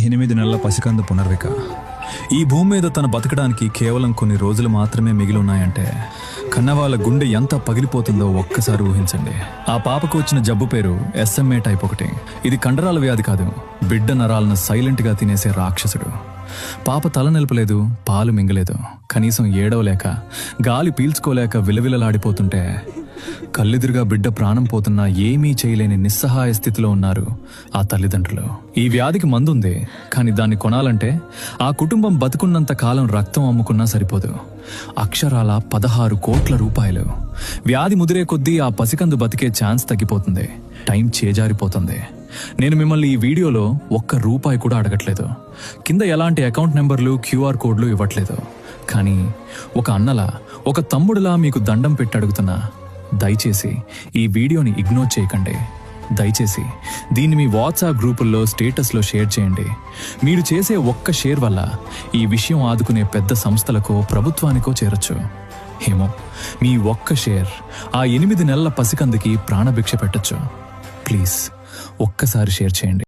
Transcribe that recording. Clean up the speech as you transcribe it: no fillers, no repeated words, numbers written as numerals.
8 నెలల పసికందు పునర్విక ఈ భూమి మీద తను బతకడానికి కేవలం కొన్ని రోజులు మాత్రమే మిగిలి ఉన్నాయంటే కన్నవాళ్ళ గుండె ఎంత పగిలిపోతుందో ఒక్కసారి ఊహించండి. ఆ పాపకు వచ్చిన జబ్బు పేరు SMA టైప్ 1. ఇది కండరాల వ్యాధి కాదు, బిడ్డ నరాలను సైలెంట్గా తినేసే రాక్షసుడు. పాప తల నిలపలేదు, పాలు మింగలేదు, కనీసం ఏడవలేక గాలి పీల్చుకోలేక విలవిలలాడిపోతుంటే కళ్ళెదురుగా బిడ్డ ప్రాణం పోతున్నా ఏమీ చేయలేని నిస్సహాయ స్థితిలో ఉన్నారు ఆ తల్లిదండ్రులు. ఈ వ్యాధికి మందుంది, కానీ దాన్ని కొనాలంటే ఆ కుటుంబం బతుకున్నంత కాలం రక్తం అమ్ముకున్నా సరిపోదు. అక్షరాల 16 కోట్ల రూపాయలు. వ్యాధి ముదిరే కొద్దీ ఆ పసికందు బతికే ఛాన్స్ తగ్గిపోతుంది, టైం చేజారిపోతుంది. నేను మిమ్మల్ని ఈ వీడియోలో ₹1 కూడా అడగట్లేదు, కింద ఎలాంటి అకౌంట్ నెంబర్లు QR కోడ్లు ఇవ్వట్లేదు. కానీ ఒక అన్నలా ఒక తమ్ముడులా మీకు దండం పెట్టి అడుగుతున్నా, దయచేసి ఈ వీడియోని ఇగ్నోర్ చేయకండి. దయచేసి దీన్ని మీ వాట్సాప్ గ్రూపుల్లో స్టేటస్లో షేర్ చేయండి. మీరు చేసే ఒక్క షేర్ వల్ల ఈ విషయం ఆదుకునే పెద్ద సంస్థలకో ప్రభుత్వానికో చేరొచ్చు. ఏమో, మీ ఒక్క షేర్ ఆ 8 నెలల పసికందుకి ప్రాణభిక్ష పెట్టొచ్చు. ప్లీజ్ ఒక్కసారి షేర్ చేయండి.